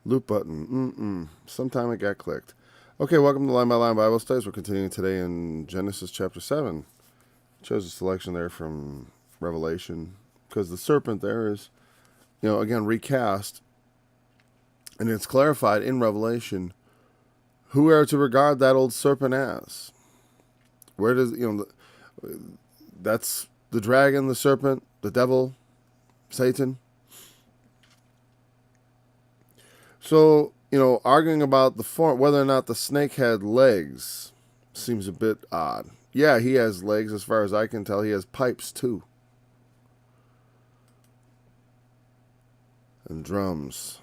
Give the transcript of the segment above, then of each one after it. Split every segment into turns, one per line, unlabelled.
Loop button. Sometime it got clicked. Okay, welcome to Line by Line Bible Studies. We're continuing today in Genesis chapter 7. Chose a selection there from Revelation because the serpent there is, again, recast. And it's clarified in Revelation who we are to regard that old serpent as. Where does, that's the dragon, the serpent, the devil, Satan. So, arguing about the form, whether or not the snake had legs seems a bit odd. Yeah, he has legs as far as I can tell. He has pipes too. And drums.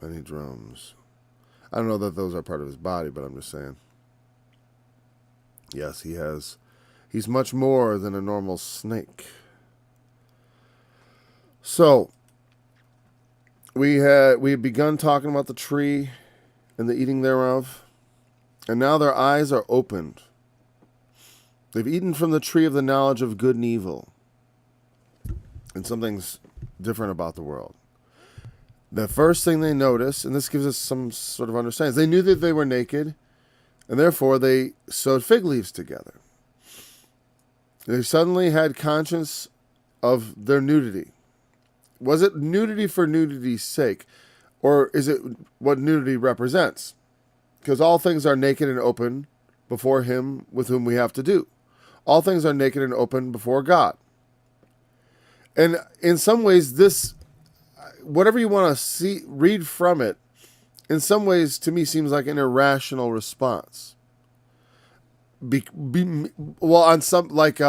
Many drums. I don't know that those are part of his body, but I'm just saying. Yes, he has. He's much more than a normal snake. So, we had begun talking about the tree and the eating thereof, and now their eyes are opened. They've eaten from the tree of the knowledge of good and evil, and something's different about the world. The first thing they notice, and this gives us some sort of understanding, is they knew that they were naked, and therefore they sewed fig leaves together. They suddenly had conscience of their nudity. Was it nudity for nudity's sake, or is it what nudity represents? Because all things are naked and open before him with whom we have to do. All things are naked and open before God. And in some ways, this, whatever you want to read from it, in some ways, to me, seems like an irrational response. On some, like,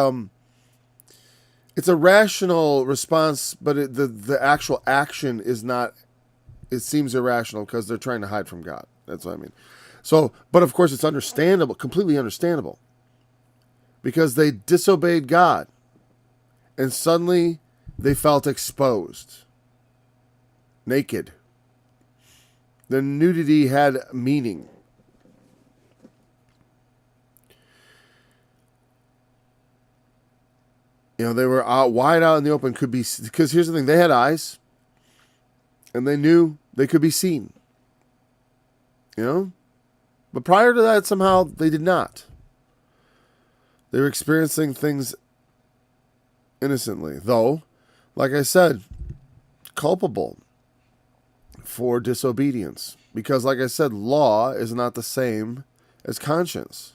it's a rational response, but the actual action is not. It seems irrational because they're trying to hide from God. That's what I mean. So, but of course, it's understandable, completely understandable, because they disobeyed God, and suddenly they felt exposed, naked. The nudity had meaning. They were wide out in the open, could be, because here's the thing, they had eyes, and they knew they could be seen. But prior to that, somehow, they did not. They were experiencing things innocently, though, like I said, culpable for disobedience. Because, like I said, law is not the same as conscience.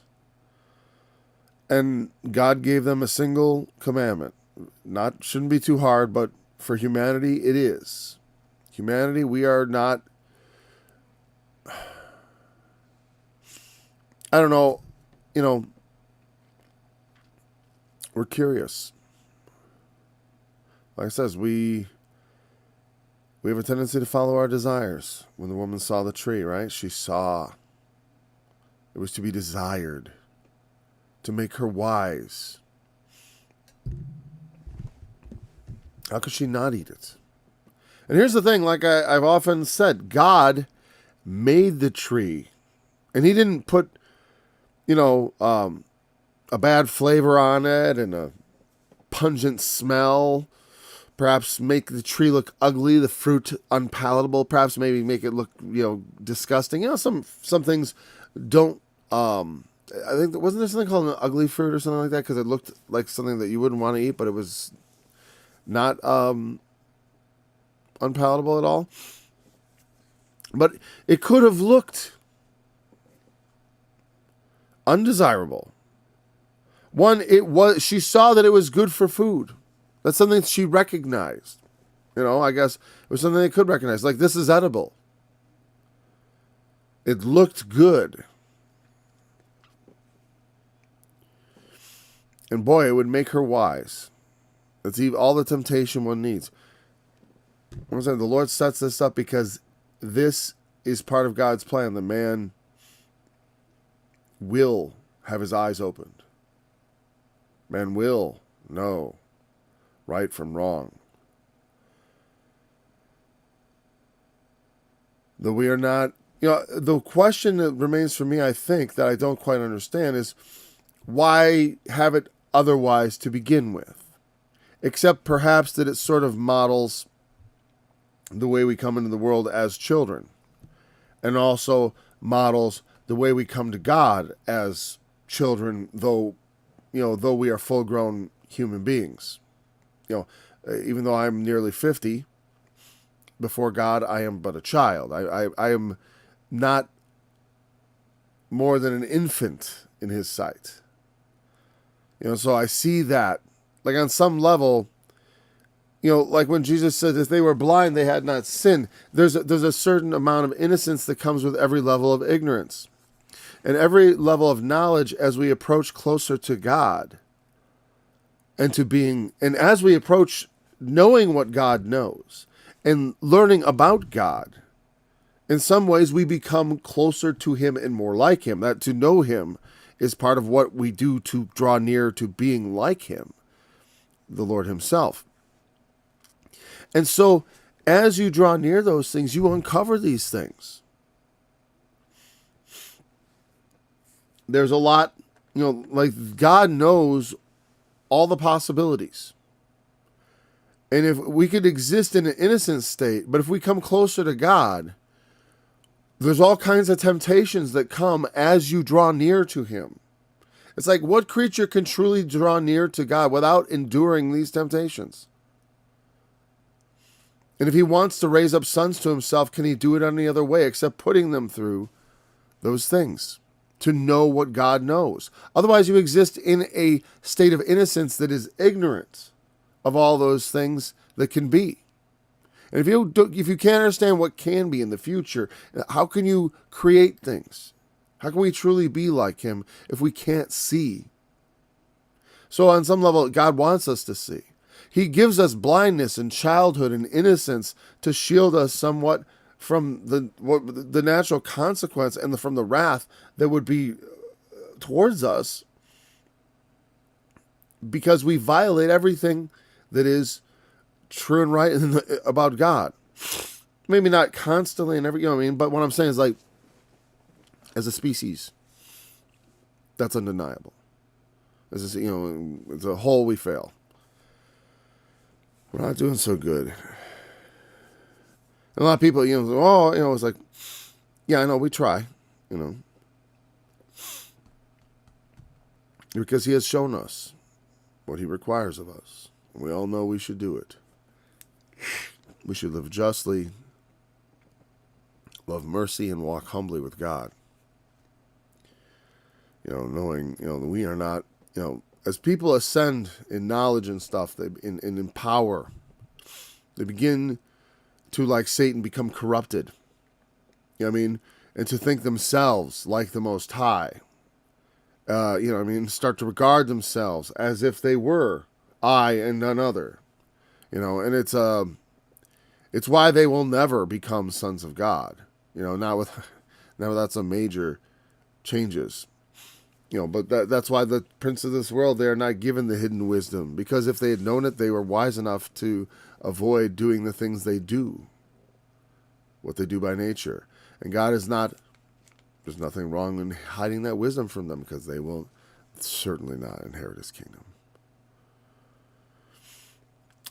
And God gave them a single commandment. Shouldn't be too hard, but for humanity, it is. Humanity, we are not, I don't know, we're curious. Like I says, we have a tendency to follow our desires. When the woman saw the tree, right? She saw. It was to be desired, to make her wise. How could she not eat it? And here's the thing, like I've often said, God made the tree. And he didn't put, a bad flavor on it and a pungent smell. Perhaps make the tree look ugly, the fruit unpalatable. Perhaps maybe make it look, disgusting. Some things don't. I think, wasn't there something called an ugly fruit or something like that? Because it looked like something that you wouldn't want to eat, but it was not unpalatable at all. But it could have looked undesirable. One, she saw that it was good for food. That's something she recognized. I guess it was something they could recognize. Like, this is edible. It looked good. And boy, it would make her wise. That's all the temptation one needs. I'm saying the Lord sets this up because this is part of God's plan. The man will have his eyes opened. Man will know right from wrong. Though we are not, the question that remains for me, I think, that I don't quite understand is why have it otherwise to begin with? Except perhaps that it sort of models the way we come into the world as children. and also models the way we come to God as children, though we are full-grown human beings. Even though I'm nearly 50, before God, I am but a child. I am not more than an infant in his sight. So I see that, like on some level, like when Jesus said, if they were blind, they had not sinned. There's a certain amount of innocence that comes with every level of ignorance. And every level of knowledge as we approach closer to God. And as we approach knowing what God knows and learning about God, in some ways we become closer to him and more like him. That to know him is part of what we do to draw near to being like him, the Lord himself. And so as you draw near those things, you uncover these things. There's a lot, like God knows all the possibilities. And if we could exist in an innocent state, but if we come closer to God, there's all kinds of temptations that come as you draw near to him. It's like, what creature can truly draw near to God without enduring these temptations? And if he wants to raise up sons to himself, can he do it any other way except putting them through those things to know what God knows? Otherwise, you exist in a state of innocence that is ignorant of all those things that can be. And if you can't understand what can be in the future, how can you create things? How can we truly be like him if we can't see? So on some level, God wants us to see. He gives us blindness and childhood and innocence to shield us somewhat from the natural consequence and from the wrath that would be towards us because we violate everything that is true and right about God. Maybe not constantly and but what I'm saying is, like, as a species, that's undeniable. As a whole, we fail. We're not doing so good. And a lot of people, it's like, yeah, I know, we try, because he has shown us what he requires of us. We all know we should do it. We should live justly, love mercy, and walk humbly with God. Knowing, we are not, as people ascend in knowledge and stuff, in power, they begin to, like Satan, become corrupted. And to think themselves like the Most High. Start to regard themselves as if they were I and none other. And it's why they will never become sons of God. Not without some major changes. But that's why the prince of this world, they are not given the hidden wisdom. Because if they had known it, they were wise enough to avoid doing the things they do. What they do by nature. And God is not, there's nothing wrong in hiding that wisdom from them, because they will certainly not inherit his kingdom.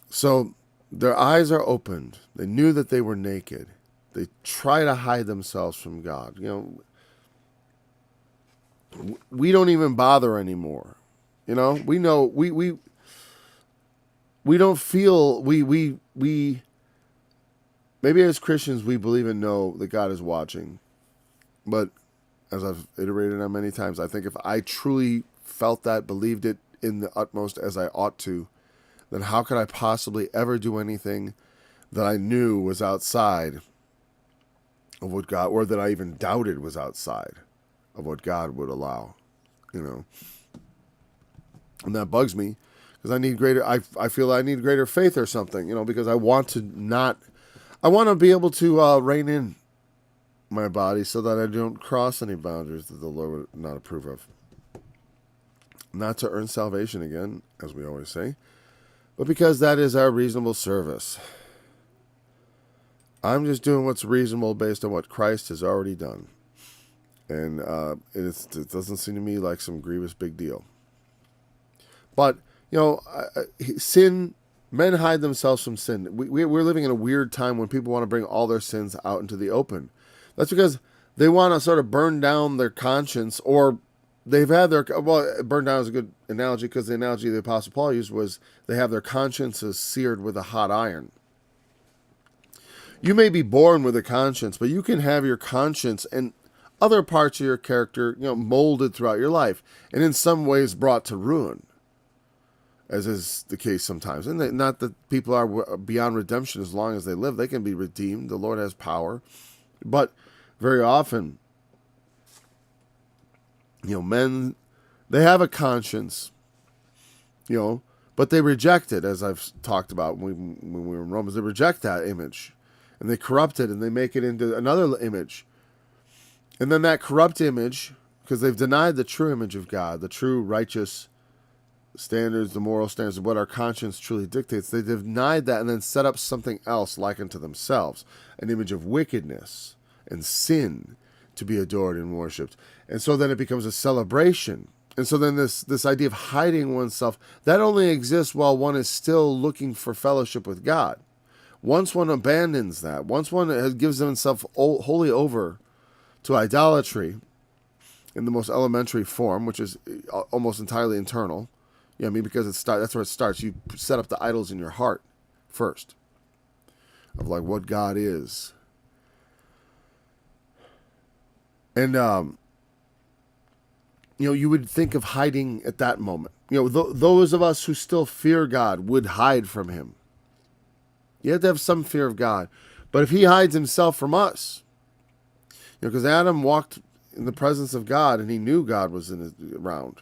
So their eyes are opened. They knew that they were naked. They try to hide themselves from God. We don't even bother anymore. We know we don't feel we maybe as Christians we believe and know that God is watching. But as I've iterated on many times, I think if I truly felt that, believed it in the utmost as I ought to, then how could I possibly ever do anything that I knew was outside of what God, or that I even doubted was outside of what God would allow, And that bugs me, because I need greater, I feel I need greater faith or something, because I want to be able to rein in my body so that I don't cross any boundaries that the Lord would not approve of. Not to earn salvation again, as we always say, but because that is our reasonable service. I'm just doing what's reasonable based on what Christ has already done. And it doesn't seem to me like some grievous big deal. But, sin, men hide themselves from sin. We're living in a weird time when people want to bring all their sins out into the open. That's because they want to sort of burn down their conscience, or they've had their, well, burn down is a good analogy, because the analogy the Apostle Paul used was they have their consciences seared with a hot iron. You may be born with a conscience, but you can have your conscience and other parts of your character, molded throughout your life, and in some ways brought to ruin, as is the case sometimes. And not that people are beyond redemption as long as they live. They can be redeemed. The Lord has power. But very often, men, they have a conscience, but they reject it, as I've talked about when we were in Romans. They reject that image, and they corrupt it, and they make it into another image. And then that corrupt image, because they've denied the true image of God, the true righteous standards, the moral standards of what our conscience truly dictates, they denied that and then set up something else like unto themselves, an image of wickedness and sin to be adored and worshipped. And so then it becomes a celebration. And so then this idea of hiding oneself, that only exists while one is still looking for fellowship with God. Once one abandons that, once one gives himself wholly over to idolatry in the most elementary form, which is almost entirely internal. Because that's where it starts. You set up the idols in your heart first, of like what God is. And, you would think of hiding at that moment. Those of us who still fear God would hide from him. You have to have some fear of God. But if he hides himself from us, because Adam walked in the presence of God and he knew God was around.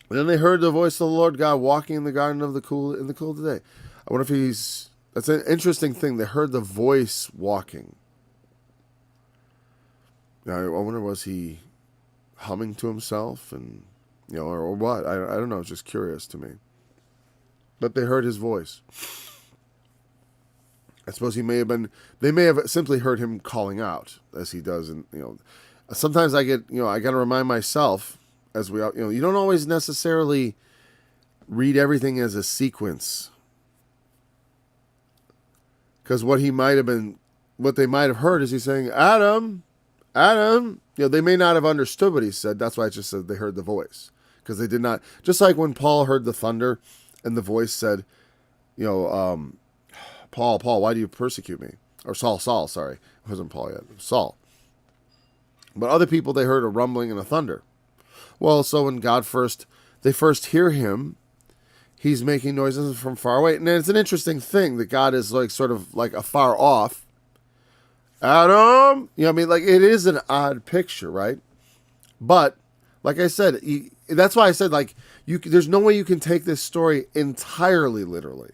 And then they heard the voice of the Lord God walking in the garden in the cool of the day. I wonder if that's an interesting thing. They heard the voice walking. Now, I wonder, was he humming to himself and, or what? I don't know. It's just curious to me. But they heard his voice. I suppose they may have simply heard him calling out, as he does. And, sometimes I got to remind myself, as we, you don't always necessarily read everything as a sequence. Because what they might have heard is he's saying, Adam, Adam. They may not have understood what he said. That's why I just said they heard the voice. Because they did not, just like when Paul heard the thunder and the voice said, Paul, why do you persecute me? Or Saul, sorry. It wasn't Paul yet. It was Saul. But other people, they heard a rumbling and a thunder. Well, so when they first hear him, he's making noises from far away. And it's an interesting thing that God is sort of like afar off. Adam! It is an odd picture, right? But, like I said, that's why I said, there's no way you can take this story entirely literally.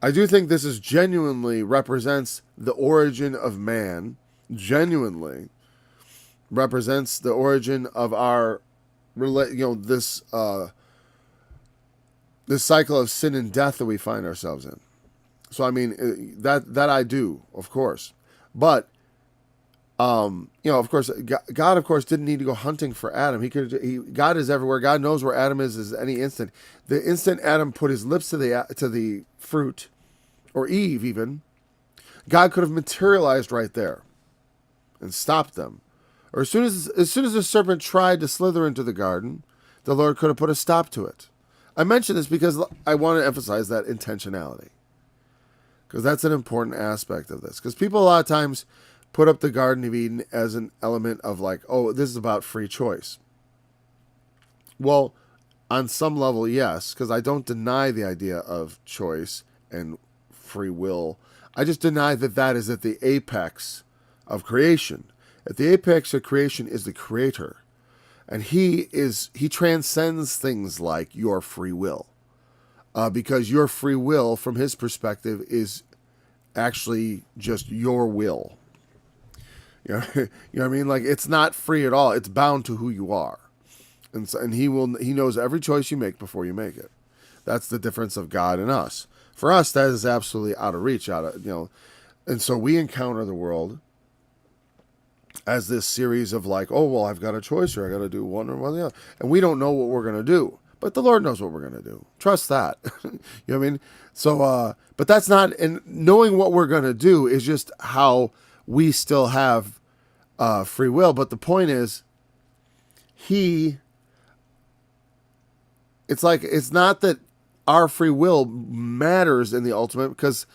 I do think this genuinely represents the origin of man, genuinely represents the origin of our, this cycle of sin and death that we find ourselves in. So, that I do, of course. But, of course, God, of course, didn't need to go hunting for Adam. God is everywhere. God knows where Adam is any instant. The instant Adam put his lips to the fruit, or Eve even, God could have materialized right there and stopped them. Or as soon as the serpent tried to slither into the garden, the Lord could have put a stop to it. I mention this because I want to emphasize that intentionality. Because that's an important aspect of this. Because people a lot of times put up the Garden of Eden as an element of this is about free choice. Well, on some level, yes, because I don't deny the idea of choice and free will. I just deny that is at the apex of creation. At the apex of creation is the Creator. And he transcends things like your free will. Because your free will, from his perspective, is actually just your will. You know what I mean? It's not free at all. It's bound to who you are. And he knows every choice you make before you make it. That's the difference of God and us. For us, that is absolutely out of reach, and so we encounter the world as this series of I've got a choice, or I got to do one or one or the other. And we don't know what we're going to do. But the Lord knows what we're going to do. Trust that. You know what I mean? So, but that's not, and knowing what we're going to do is just how we still have free will. But the point is, it's like, it's not that our free will matters in the ultimate, because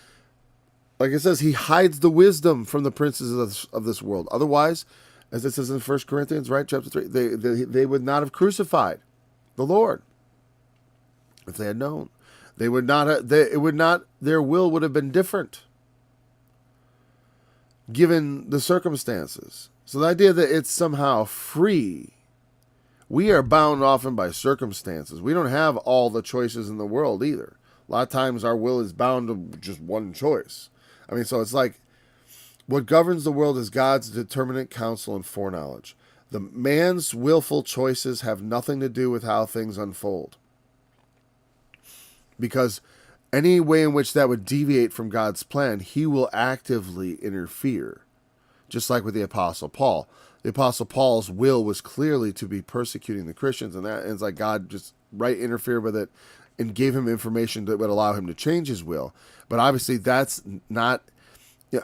like it says, he hides the wisdom from the princes of this world. Otherwise, as it says in 1 Corinthians, right, chapter 3, they would not have crucified the Lord if they had known. They would not have, their will would have been different given the circumstances. So the idea that it's somehow free, we are bound often by circumstances. We don't have all the choices in the world either. A lot of times our will is bound to just one choice. I mean, so it's like, what governs the world is God's determinate counsel and foreknowledge. The man's willful choices have nothing to do with how things unfold. Because any way in which that would deviate from God's plan, he will actively interfere. Just like with the Apostle Paul. The Apostle Paul's will was clearly to be persecuting the Christians, and it's like God just interfered with it and gave him information that would allow him to change his will. But obviously that's not,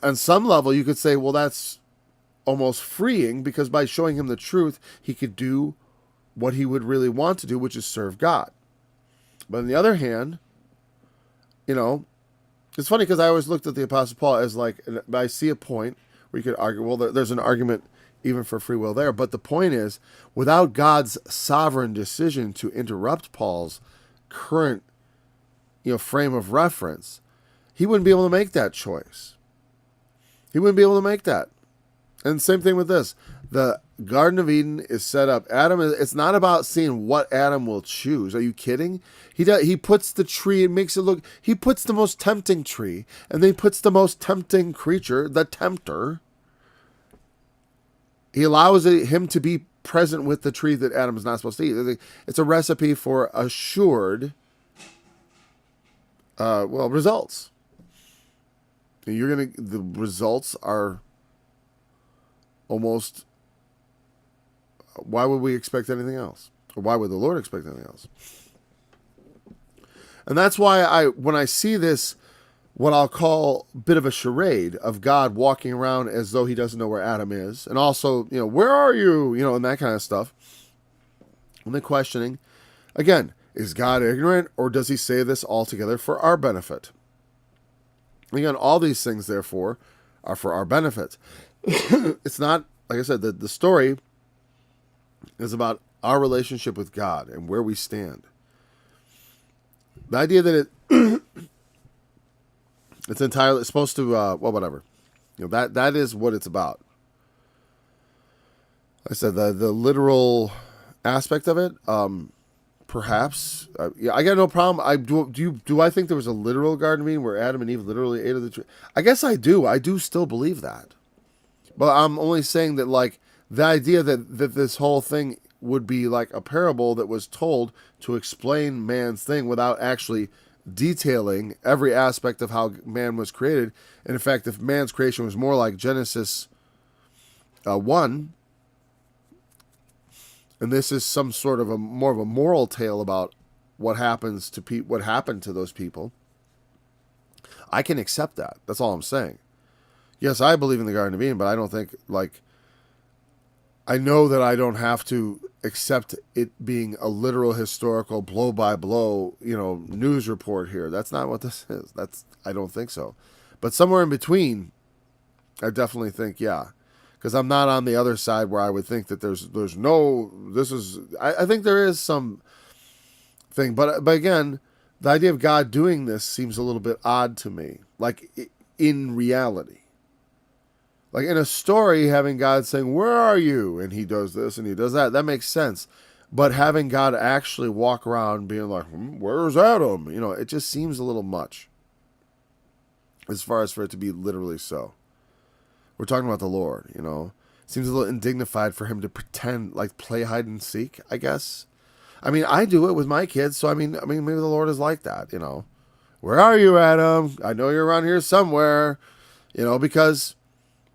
on some level you could say, well, that's almost freeing, because by showing him the truth, he could do what he would really want to do, which is serve God. But on the other hand, it's funny because I always looked at the Apostle Paul as like, I see a point where you could argue, well, there's an argument even for free will there. But the point is, without God's sovereign decision to interrupt Paul's current, frame of reference, he wouldn't be able to make that choice. He wouldn't be able to make that. And same thing with this. The Garden of Eden is set up. It's not about seeing what Adam will choose. Are you kidding? He puts the tree and makes it look, he puts the most tempting tree, and then he puts the most tempting creature, the tempter. He allows him to be present with the tree that Adam is not supposed to eat. It's a recipe for assured, results. The results are almost, why would we expect anything else? Or why would the Lord expect anything else? And that's why when I see this, what I'll call a bit of a charade of God walking around as though he doesn't know where Adam is. And also, where are you? And that kind of stuff. And then questioning, again, is God ignorant, or does he say this altogether for our benefit? Again, all these things, therefore, are for our benefit. It's not, like I said, the story is about our relationship with God and where we stand. The idea that it's entirely supposed to, whatever. That is what it's about. Like I said, the literal aspect of it, perhaps. I got no problem. Do I think there was a literal Garden of Eden where Adam and Eve literally ate of the tree? I guess I do. I do still believe that. But I'm only saying that, like, the idea that this whole thing would be like a parable that was told to explain man's thing without actually detailing every aspect of how man was created. And in fact, if man's creation was more like Genesis 1, and this is some sort of more of a moral tale about what happened to those people, I can accept that. That's all I'm saying. Yes, I believe in the Garden of Eden, but I don't think, I know that I don't have to accept it being a literal historical blow-by-blow, news report here. That's not what this is. I don't think so. But somewhere in between, I definitely think, yeah. Because I'm not on the other side where I would think that I think there is some thing. But again, the idea of God doing this seems a little bit odd to me. Like, in reality. Like in a story, having God saying, where are you? And he does this and he does that. That makes sense. But having God actually walk around being like, where's Adam? It just seems a little much. As far as for it to be literally so. We're talking about the Lord, It seems a little indignified for him to pretend, like play hide and seek, I guess. I mean, I do it with my kids. So, I mean, maybe the Lord is like that, Where are you, Adam? I know you're around here somewhere, because...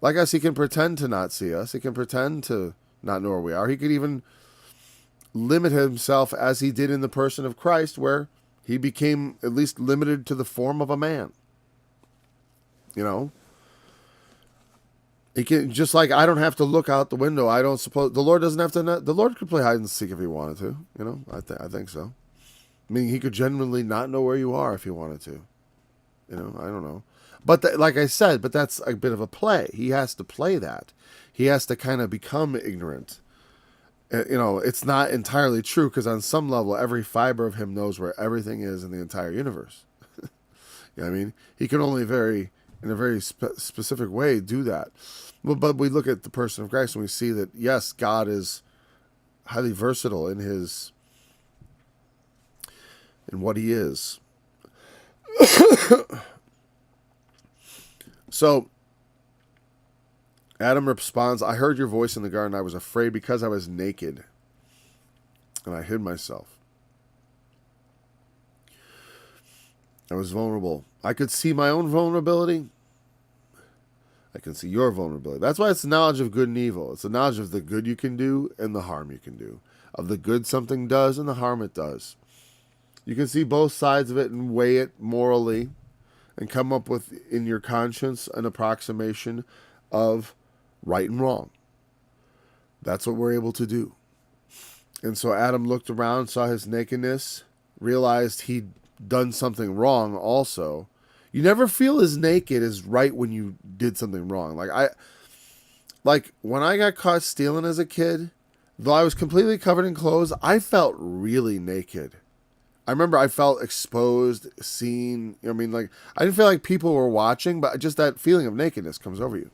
Like us, he can pretend to not see us. He can pretend to not know where we are. He could even limit himself as he did in the person of Christ, where he became at least limited to the form of a man. You know, he can, just like I don't have to look out the window. I don't suppose the Lord doesn't have to. The Lord could play hide and seek if he wanted to. You know, I think so. I mean, he could genuinely not know where you are if he wanted to. You know, I don't know. But like I said, but that's a bit of a play. He has to play that. He has to kind of become ignorant. You know, it's not entirely true because on some level, every fiber of him knows where everything is in the entire universe. You know what I mean? He can only in a very specific way do that. But we look at the person of Christ and we see that, yes, God is highly versatile in what he is. So Adam responds, I heard your voice in the garden. I was afraid because I was naked, and I hid myself. I was vulnerable. I could see my own vulnerability. I can see your vulnerability. That's why it's the knowledge of good and evil. It's the knowledge of the good you can do and the harm you can do. Of the good something does and the harm it does. You can see both sides of it and weigh it morally and come up with, in your conscience, an approximation of right and wrong. That's what we're able to do. And so Adam looked around, saw his nakedness, realized he'd done something wrong also. You never feel as naked as right when you did something wrong. Like when I got caught stealing as a kid, though I was completely covered in clothes, I felt really naked. I remember I felt exposed, seen. I mean, like, I didn't feel like people were watching, but just that feeling of nakedness comes over you.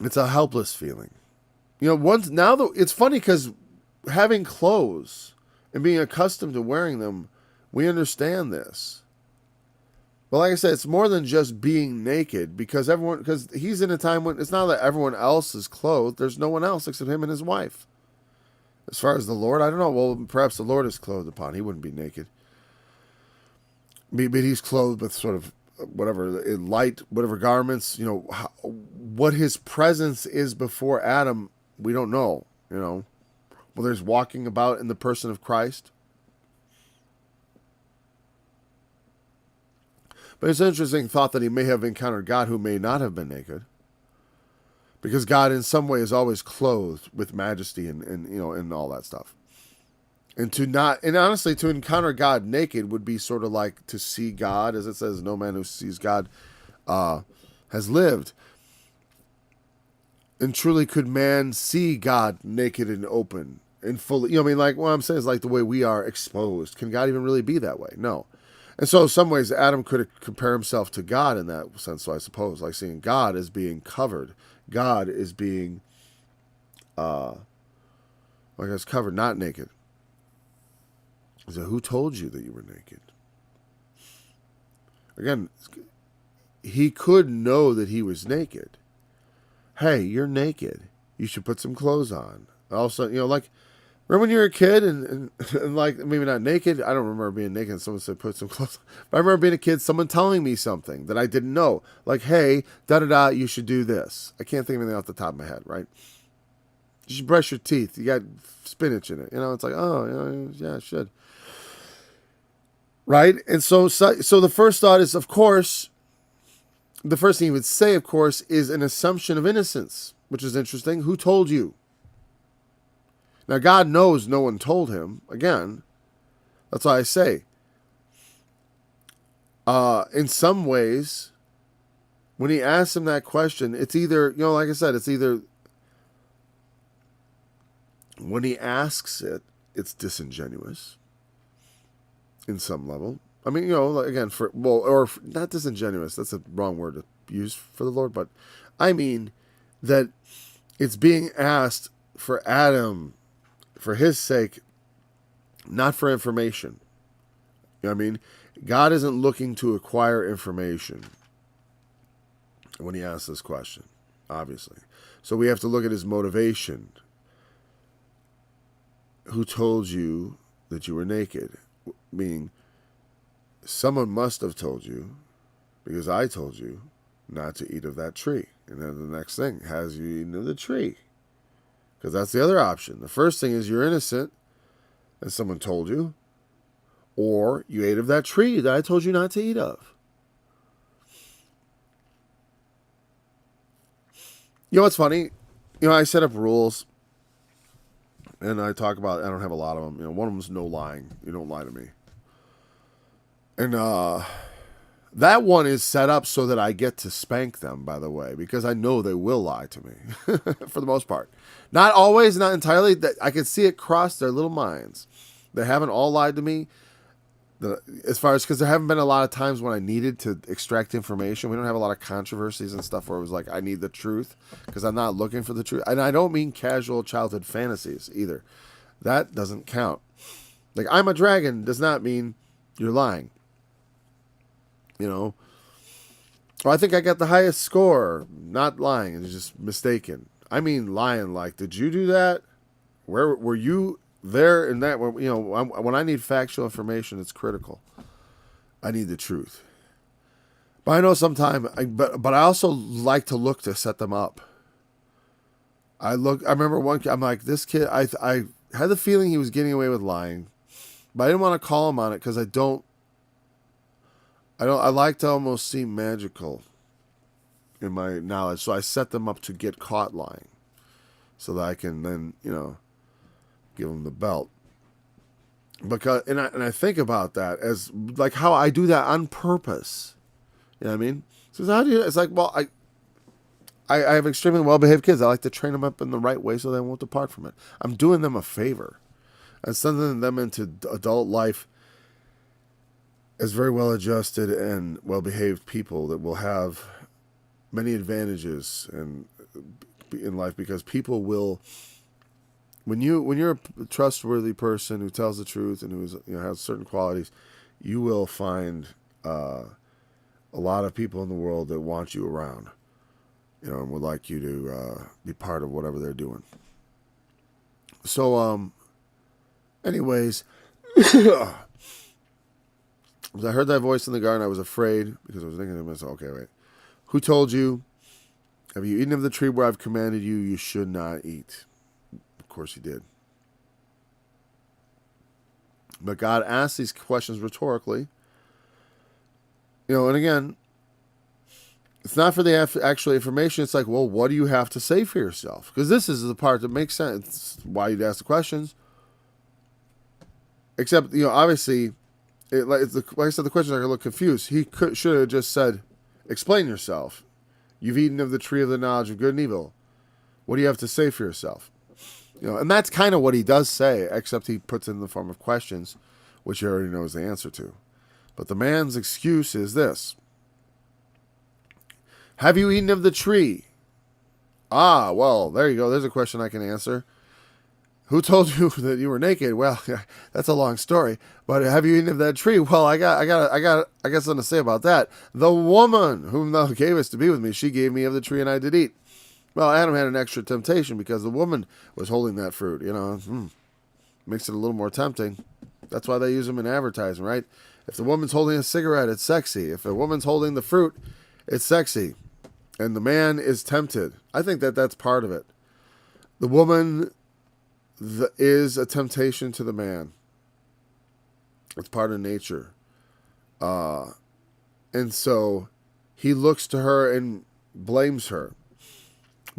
It's a helpless feeling. You know, it's funny because having clothes and being accustomed to wearing them, we understand this. But like I said, it's more than just being naked because he's in a time when it's not that everyone else is clothed. There's no one else except him and his wife. As far as the Lord, I don't know. Well, perhaps the Lord is clothed upon. He wouldn't be naked. But he's clothed with sort of whatever, light, whatever garments. You know, what his presence is before Adam, we don't know. You know, whether he's walking about in the person of Christ. But it's an interesting thought that he may have encountered God who may not have been naked. Because God in some way is always clothed with majesty and you know, and all that stuff. And honestly, to encounter God naked would be sort of like to see God, as it says, no man who sees God has lived. And truly could man see God naked and open and fully, you know what I mean? Like what I'm saying is like the way we are exposed. Can God even really be that way? No. And so in some ways, Adam could compare himself to God in that sense, so I suppose, like seeing God as being covered. God is being, like I was covered, not naked. So who told you that you were naked? Again, he could know that he was naked. Hey, you're naked. You should put some clothes on. Also, you know, like, remember when you were a kid and like, maybe not naked? I don't remember being naked and someone said put some clothes on. But I remember being a kid, someone telling me something that I didn't know. Like, hey, da-da-da, you should do this. I can't think of anything off the top of my head, right? You should brush your teeth. You got spinach in it. You know, it's like, oh, yeah, I should. Right? And so the first thought is, of course, the first thing he would say, of course, is an assumption of innocence, which is interesting. Who told you? Now, God knows no one told him. Again, that's why I say, in some ways, when he asks him that question, it's either, you know, like I said, it's either when he asks it, it's disingenuous in some level. I mean, you know, again, not disingenuous, that's a wrong word to use for the Lord, but I mean that it's being asked for Adam, for his sake, not for information. You know what I mean? God isn't looking to acquire information when he asks this question, obviously. So we have to look at his motivation. Who told you that you were naked? Meaning, someone must have told you, because I told you not to eat of that tree. And then the next thing, has you eaten of the tree? Because that's the other option. The first thing is you're innocent and someone told you, or you ate of that tree that I told you not to eat of. You know what's funny? I set up rules, and I talk about, I don't have a lot of them. One of them is no lying. You don't lie to me. And that one is set up so that I get to spank them, by the way, because I know they will lie to me, for the most part. Not always, not entirely. I can see it cross their little minds. They haven't all lied to me. As far as, because there haven't been a lot of times when I needed to extract information. We don't have a lot of controversies and stuff where it was like, I need the truth, because I'm not looking for the truth. And I don't mean casual childhood fantasies either. That doesn't count. Like, I'm a dragon does not mean you're lying. Or I think I got the highest score. Not lying. It's just mistaken. I mean lying like, did you do that? Where were you there in that? When I need factual information, it's critical. I need the truth. But I know sometimes, but I also like to look to set them up. I remember one kid, I'm like, this kid, I had the feeling he was getting away with lying, but I didn't want to call him on it because I like to almost seem magical in my knowledge. So I set them up to get caught lying so that I can then, give them the belt. Because, and I think about that as like how I do that on purpose. You know what I mean? So how do you, it's like, well, I have extremely well-behaved kids. I like to train them up in the right way so they won't depart from it. I'm doing them a favor. I'm sending them into adult life as very well-adjusted and well-behaved people that will have many advantages in life, because people will, when you're a trustworthy person who tells the truth and who has certain qualities, you will find a lot of people in the world that want you around, and would like you to be part of whatever they're doing. So, anyways. I heard that voice in the garden. I was afraid because I was thinking to myself, okay, wait. Who told you? Have you eaten of the tree where I've commanded you? You should not eat. Of course he did. But God asked these questions rhetorically. And again, it's not for the actual information. It's like, well, what do you have to say for yourself? Because this is the part that makes sense. It's why you'd ask the questions. Except, obviously, like I said, the questions are a little confused. He should have just said, explain yourself. You've eaten of the tree of the knowledge of good and evil. What do you have to say for yourself? And that's kind of what he does say, except he puts it in the form of questions, which he already knows the answer to. But the man's excuse is this. Have you eaten of the tree? Ah, well, there you go. There's a question I can answer. Who told you that you were naked? Well, that's a long story. But have you eaten of that tree? Well, I got something to say about that. The woman whom thou gavest to be with me, she gave me of the tree, and I did eat. Well, Adam had an extra temptation because the woman was holding that fruit. Makes it a little more tempting. That's why they use them in advertising, right? If the woman's holding a cigarette, it's sexy. If a woman's holding the fruit, it's sexy. And the man is tempted. I think that's part of it. The woman is a temptation to the man. It's part of nature. And so he looks to her and blames her.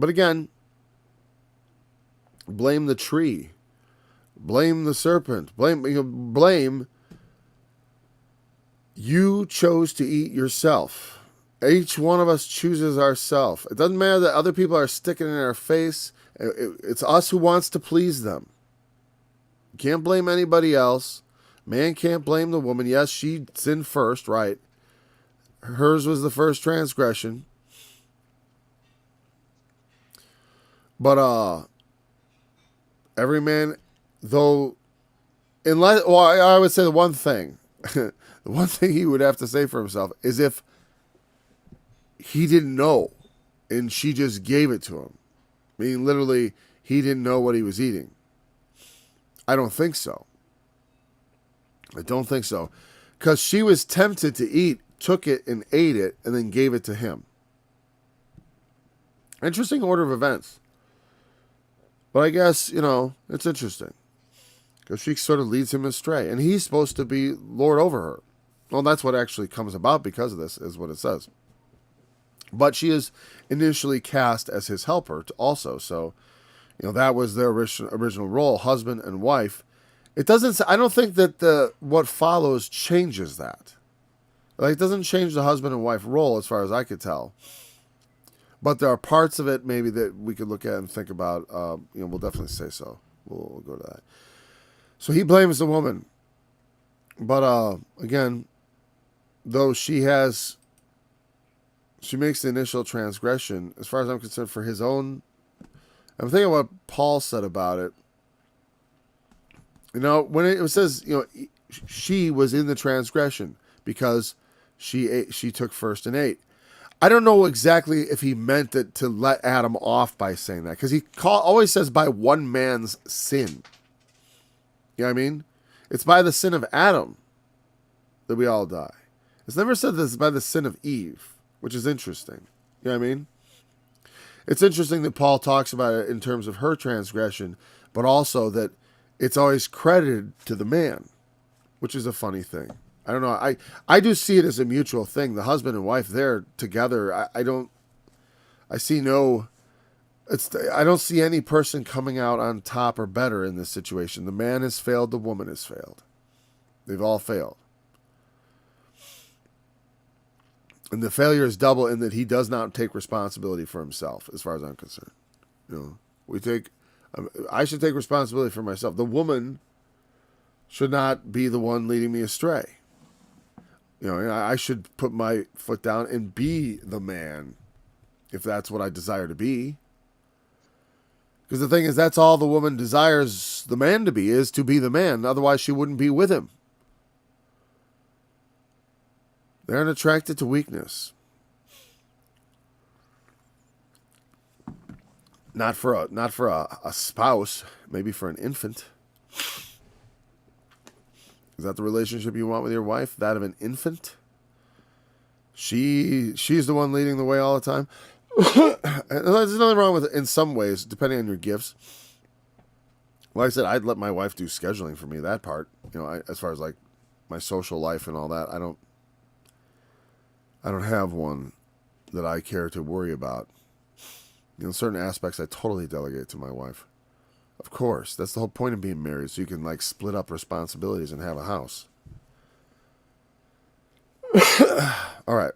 But again, blame the tree. Blame the serpent. Blame you chose to eat yourself. Each one of us chooses ourselves. It doesn't matter that other people are sticking in our face. It's us who wants to please them. You can't blame anybody else. Man can't blame the woman. Yes, she sinned first, right? Hers was the first transgression. But every man, though, I would say the one thing, the one thing he would have to say for himself is if he didn't know and she just gave it to him. Meaning literally he didn't know what he was eating. I don't think so. I don't think so. Because she was tempted to eat, took it and ate it, and then gave it to him. Interesting order of events. But I guess, it's interesting. Because she sort of leads him astray. And he's supposed to be lord over her. Well, that's what actually comes about because of this, is what it says. But she is initially cast as his helper also. So, that was their original role, husband and wife. It doesn't, I don't think that what follows changes that. Like, it doesn't change the husband and wife role as far as I could tell. But there are parts of it maybe that we could look at and think about. We'll definitely say so. We'll go to that. So he blames the woman. But again, though she makes the initial transgression, as far as I'm concerned, for his own. I'm thinking what Paul said about it. When it says, she was in the transgression because she took first and ate. I don't know exactly if he meant it to let Adam off by saying that, because he always says by one man's sin. You know what I mean? It's by the sin of Adam that we all die. It's never said this by the sin of Eve, which is interesting. You know what I mean? It's interesting that Paul talks about it in terms of her transgression, but also that it's always credited to the man, which is a funny thing. I don't know. I do see it as a mutual thing. The husband and wife, they're together. I don't see any person coming out on top or better in this situation. The man has failed. The woman has failed. They've all failed. And the failure is double in that he does not take responsibility for himself, as far as I'm concerned. I should take responsibility for myself. The woman should not be the one leading me astray. I should put my foot down and be the man, if that's what I desire to be. Because the thing is, that's all the woman desires the man to be, is to be the man. Otherwise, she wouldn't be with him. They're attracted to weakness. Not for a spouse, maybe for an infant. Is that the relationship you want with your wife? That of an infant? She's the one leading the way all the time. There's nothing wrong with it in some ways, depending on your gifts. Like I said, I'd let my wife do scheduling for me, that part. As far as like my social life and all that, I don't have one that I care to worry about. Certain aspects I totally delegate to my wife. Of course, that's the whole point of being married, so you can like split up responsibilities and have a house. All right.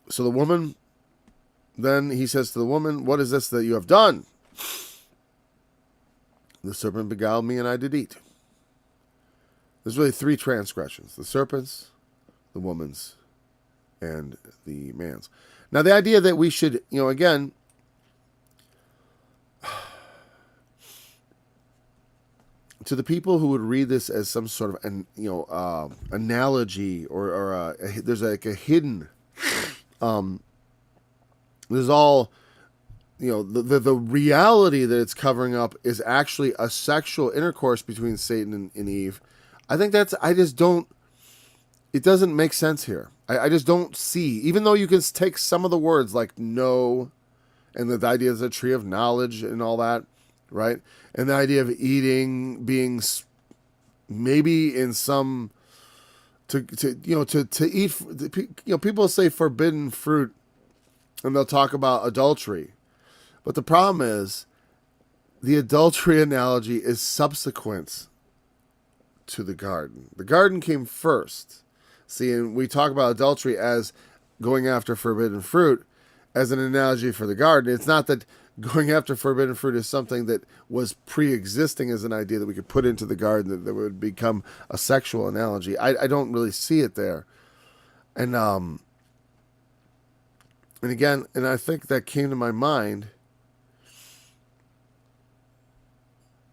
So the woman, then he says to the woman, "What is this that you have done?" The serpent beguiled me, and I did eat. There's really three transgressions: the serpent's, the woman's, and the man's. Now, the idea that we should, again, to the people who would read this as some sort of analogy or there's like a hidden, there's all, the reality that it's covering up is actually a sexual intercourse between Satan and Eve. I think it doesn't make sense here. I just don't see, even though you can take some of the words like no, and the idea is a tree of knowledge and all that, right? And the idea of eating being maybe in some, to eat, people say forbidden fruit and they'll talk about adultery. But the problem is the adultery analogy is subsequent to the garden. The garden came first. See, and we talk about adultery as going after forbidden fruit as an analogy for the garden. It's not that going after forbidden fruit is something that was pre-existing as an idea that we could put into the garden that would become a sexual analogy. I don't really see it there. And again, and I think that came to my mind,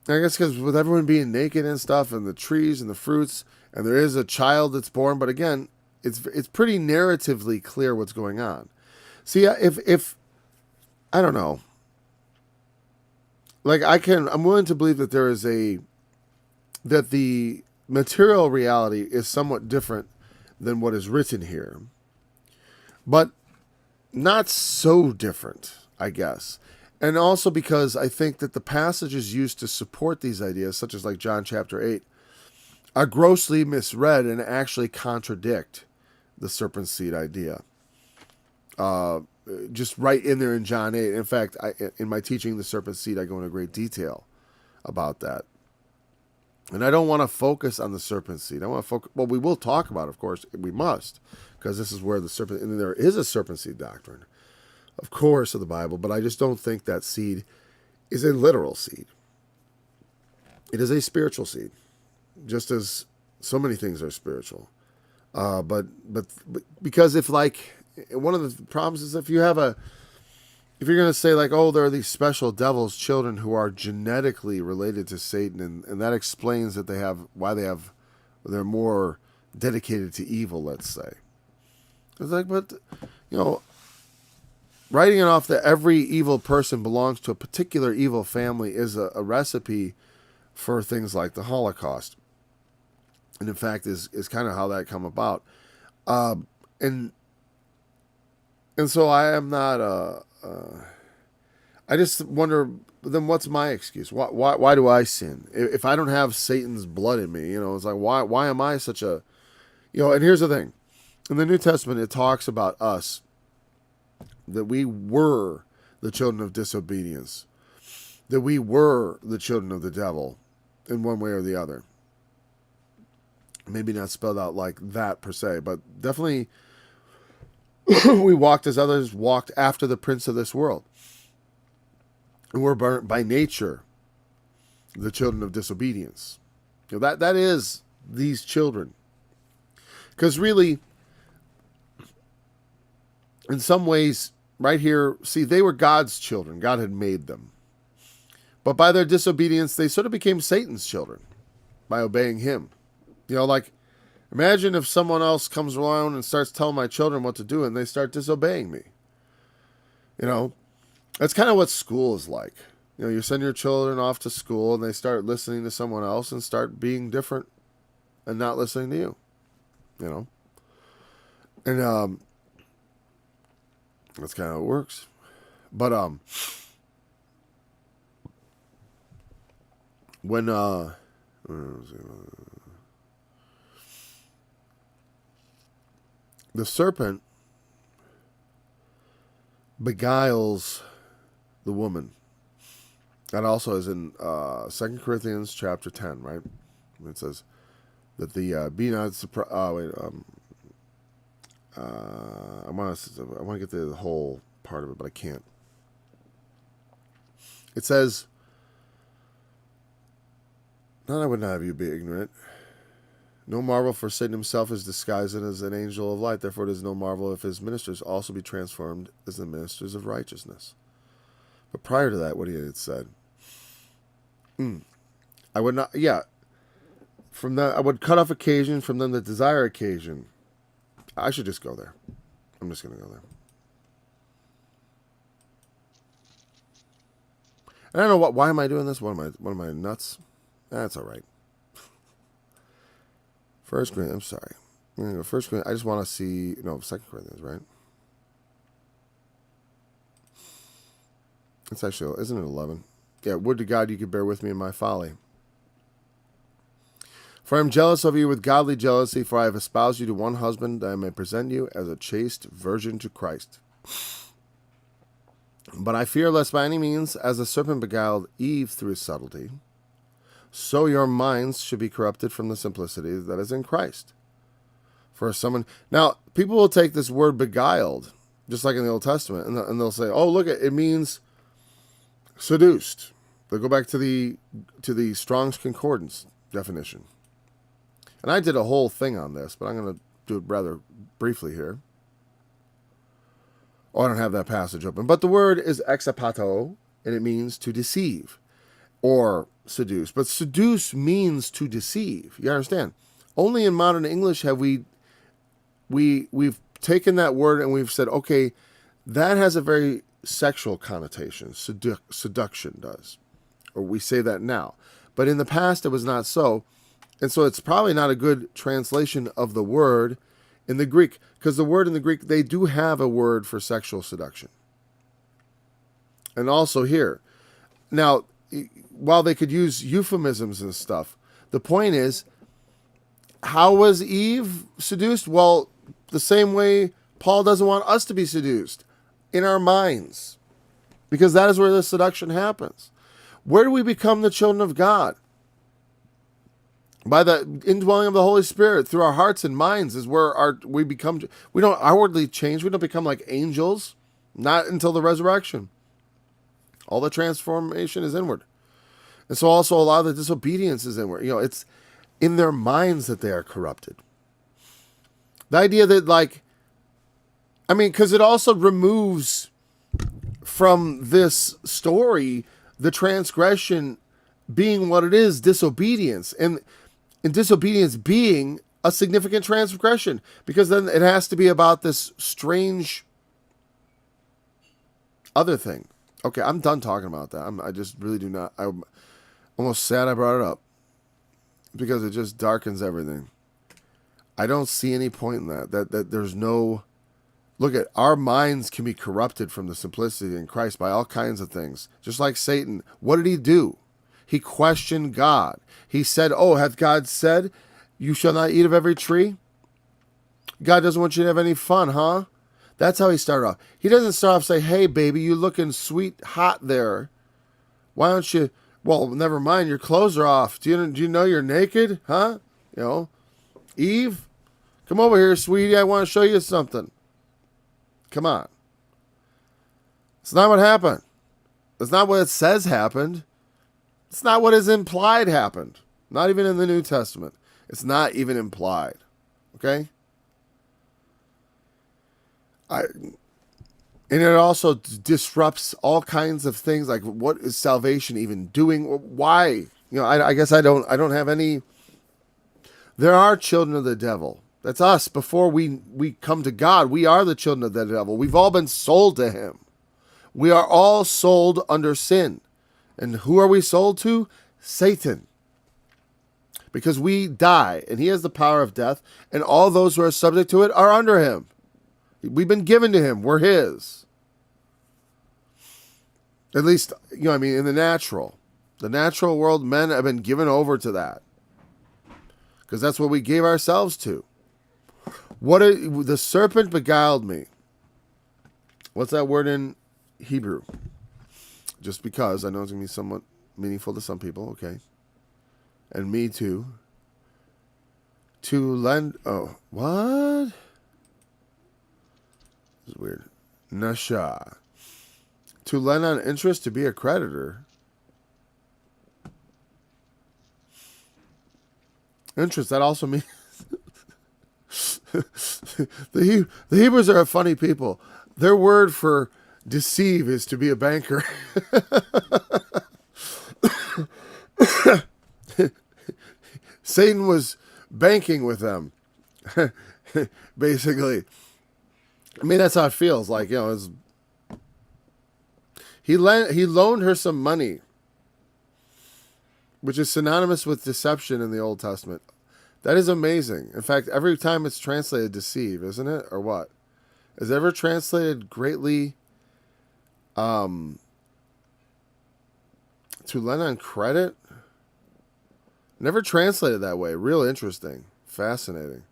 I guess because with everyone being naked and stuff and the trees and the fruits, and there is a child that's born, but again, it's pretty narratively clear what's going on. See, if I don't know, like I'm willing to believe that that the material reality is somewhat different than what is written here, but not so different, I guess. And also because I think that the passages used to support these ideas, such as like John chapter 8, are grossly misread and actually contradict the serpent seed idea. Just right in there in John 8. In fact, in my teaching the serpent seed, I go into great detail about that. And I don't want to focus on the serpent seed. I want to focus. Well, we will talk about it, of course. We must, because this is where the serpent. And there is a serpent seed doctrine, of course, of the Bible. But I just don't think that seed is a literal seed. It is a spiritual seed, just as so many things are spiritual. But because if like one of the problems is if you're going to say like, oh, there are these special devil's children who are genetically related to Satan, and that explains that they're more dedicated to evil, let's say. It's like, but, writing it off that every evil person belongs to a particular evil family is a recipe for things like the Holocaust. And in fact, is kind of how that come about. And so I am not, I just wonder, then what's my excuse? Why do I sin? If I don't have Satan's blood in me, it's like, why am I such a, and here's the thing. In the New Testament, it talks about us, that we were the children of disobedience, that we were the children of the devil in one way or the other. Maybe not spelled out like that per se, but definitely we walked as others walked after the prince of this world. And we're by nature the children of disobedience. That is these children. Because really, in some ways, right here, see, they were God's children. God had made them. But by their disobedience, they sort of became Satan's children by obeying him. Like, imagine if someone else comes around and starts telling my children what to do and they start disobeying me. That's kind of what school is like. You send your children off to school and they start listening to someone else and start being different and not listening to you. And that's kind of how it works. But when the serpent beguiles the woman. That also is in 2 Corinthians chapter 10, right? It says that the be not surprised. I want to get the whole part of it, but I can't. It says, "Not I would not have you be ignorant. No marvel, for Satan himself is disguised as an angel of light. Therefore, it is no marvel if his ministers also be transformed as the ministers of righteousness." But prior to that, what he had said, I would not, from that, I would cut off occasion from them that desire occasion. I should just go there. I'm just going to go there. And I don't know why am I doing this? What am I nuts? That's all right. First Corinthians, I'm sorry. I'm going to go First Corinthians. I just want to see, 2 Corinthians, right? It's actually, isn't it 11? Yeah, would to God you could bear with me in my folly. For I am jealous of you with godly jealousy, for I have espoused you to one husband, that I may present you as a chaste virgin to Christ. But I fear lest by any means, as the serpent beguiled Eve through his subtlety, so your minds should be corrupted from the simplicity that is in Christ. For someone, now people will take this word beguiled, just like in the Old Testament, and they'll say, "Oh, look, it means seduced." They'll go back to the Strong's Concordance definition. And I did a whole thing on this, but I'm going to do it rather briefly here. Oh, I don't have that passage open. But the word is exapato, and it means to deceive or seduce. But seduce means to deceive. You understand? Only in modern English have we've taken that word and we've said, okay, that has a very sexual connotation. Seduction does. Or we say that now. But in the past, it was not so. And so it's probably not a good translation of the word in the Greek. Because the word in the Greek, they do have a word for sexual seduction. And also here. Now, while they could use euphemisms and stuff, the point is, how was Eve seduced? Well, the same way Paul doesn't want us to be seduced, in our minds, because that is where the seduction happens. Where do we become the children of God? By the indwelling of the Holy Spirit through our hearts and minds is where we become. We don't outwardly change. We don't become like angels, not until the resurrection. All the transformation is inward. And so also a lot of the disobedience is inward. It's in their minds that they are corrupted. The idea that because it also removes from this story the transgression being what it is, disobedience. And disobedience being a significant transgression. Because then it has to be about this strange other thing. Okay, I'm done talking about that. I just really do not. I'm almost sad I brought it up. Because it just darkens everything. I don't see any point in that. That there's no... Look at, our minds can be corrupted from the simplicity in Christ by all kinds of things. Just like Satan. What did he do? He questioned God. He said, hath God said, you shall not eat of every tree? God doesn't want you to have any fun, huh? That's how he started off. He doesn't start off say, hey, baby, you looking sweet, hot there. Why don't you... Well, never mind, your clothes are off. Do you know you're naked? Huh? Eve, come over here, sweetie. I want to show you something. Come on. It's not what happened. It's not what it says happened. It's not what is implied happened. Not even in the New Testament. It's not even implied. Okay? And it also disrupts all kinds of things. Like, what is salvation even doing? Why? I guess I don't have any. There are children of the devil. That's us. Before we come to God, we are the children of the devil. We've all been sold to him. We are all sold under sin. And who are we sold to? Satan. Because we die, and he has the power of death, and all those who are subject to it are under him. We've been given to him. We're his. At least, in the natural. The natural world, men have been given over to that. Because that's what we gave ourselves to. The serpent beguiled me. What's that word in Hebrew? Just because. I know it's going to be somewhat meaningful to some people. Okay. And me too. To lend... Oh, what? This is weird. Nasha. To lend on interest, to be a creditor. Interest, that also means... the Hebrews are a funny people. Their word for deceive is to be a banker. Satan was banking with them. Basically. That's how it feels. Like, he loaned her some money, which is synonymous with deception in the Old Testament. That is amazing. In fact, every time it's translated deceive, isn't it? Or what? Is it ever translated greatly to lend on credit? Never translated that way. Real interesting. Fascinating.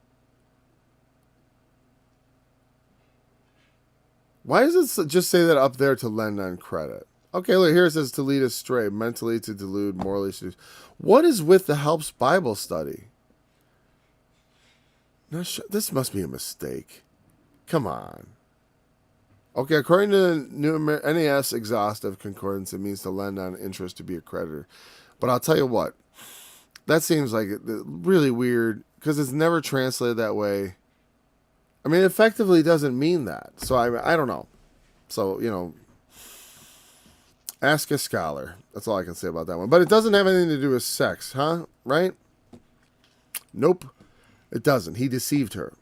Why does it just say that up there, to lend on credit? Okay, look, here it says to lead astray, mentally to delude, morally seduce. What is with the Helps Bible study? This must be a mistake. Come on. Okay, according to the new NAS exhaustive concordance, it means to lend on interest, to be a creditor. But I'll tell you what, that seems like really weird because it's never translated that way. It effectively doesn't mean that. So I don't know. So, ask a scholar. That's all I can say about that one. But it doesn't have anything to do with sex, huh? Right? Nope. It doesn't. He deceived her.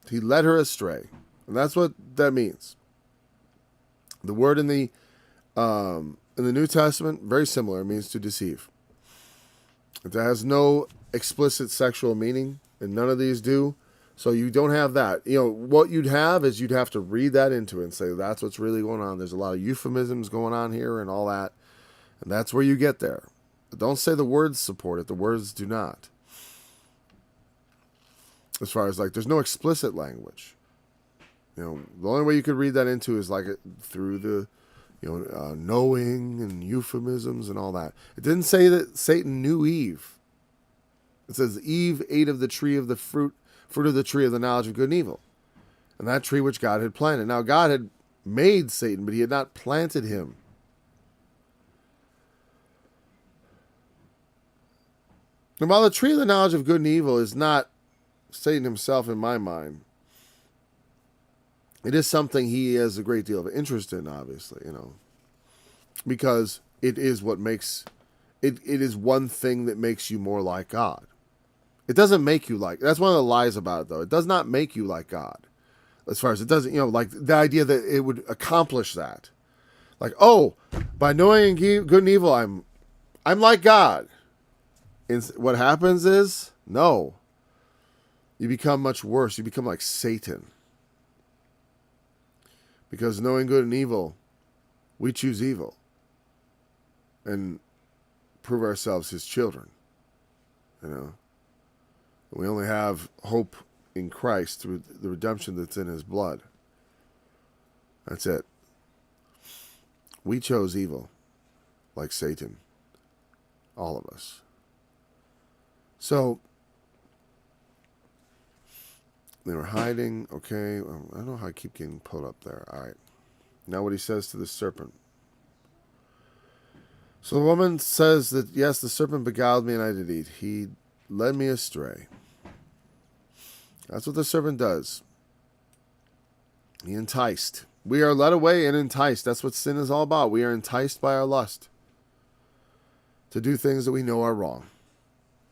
He led her astray. And that's what that means. The word in the New Testament, very similar, means to deceive. It has no explicit sexual meaning, and none of these do. So you don't have that. What you'd have is you'd have to read that into it and say, that's what's really going on. There's a lot of euphemisms going on here and all that. And that's where you get there. But don't say the words support it. The words do not. As far as there's no explicit language. The only way you could read that into is through the, knowing and euphemisms and all that. It didn't say that Satan knew Eve. It says Eve ate of the tree of the fruit of the tree of the knowledge of good and evil. And that tree which God had planted. Now God had made Satan, but he had not planted him. And while the tree of the knowledge of good and evil is not Satan himself in my mind, it is something he has a great deal of interest in, obviously, because it is what makes, it is one thing that makes you more like God. It doesn't make you that's one of the lies about it, though. It does not make you like God. As far as it doesn't, the idea that it would accomplish that. By knowing good and evil, I'm like God. And what happens is, no. You become much worse. You become like Satan. Because knowing good and evil, we choose evil. And prove ourselves his children. We only have hope in Christ through the redemption that's in his blood. That's it. We chose evil, like Satan. All of us. So, they were hiding. Okay. I don't know how I keep getting pulled up there. All right. Now what he says to the serpent. So the woman says that, yes, the serpent beguiled me and I did eat. He led me astray. That's what the serpent does. He enticed. We are led away and enticed. That's what sin is all about. We are enticed by our lust to do things that we know are wrong.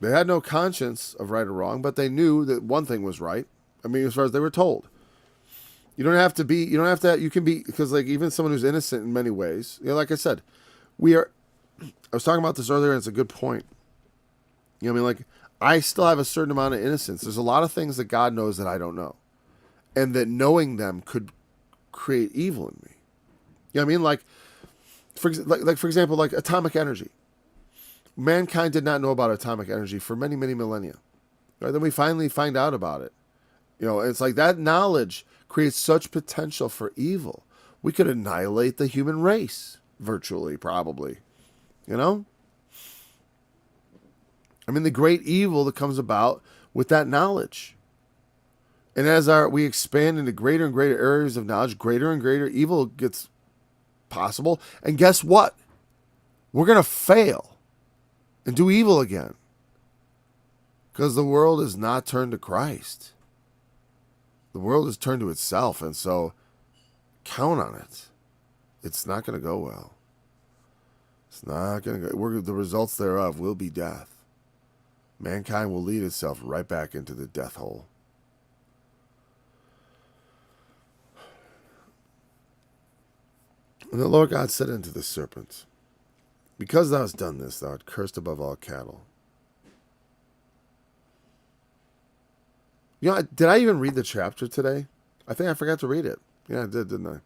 They had no conscience of right or wrong, but they knew that one thing was right. As far as they were told. You can be, because even someone who's innocent in many ways, like I said, I was talking about this earlier and it's a good point. I still have a certain amount of innocence. There's a lot of things that God knows that I don't know. And that knowing them could create evil in me. For example, atomic energy. Mankind did not know about atomic energy for many, many millennia. Right? Then we finally find out about it. It's that knowledge creates such potential for evil. We could annihilate the human race, virtually, probably. The great evil that comes about with that knowledge. And as we expand into greater and greater areas of knowledge, greater and greater evil gets possible. And guess what? We're going to fail and do evil again. Because the world is not turned to Christ. The world is turned to itself. And so count on it. It's not going to go well. It's not going to go. The results thereof will be death. Mankind will lead itself right back into the death hole. And the Lord God said unto the serpent, because thou hast done this, thou art cursed above all cattle. Did I even read the chapter today? I think I forgot to read it. Yeah, I did, didn't I?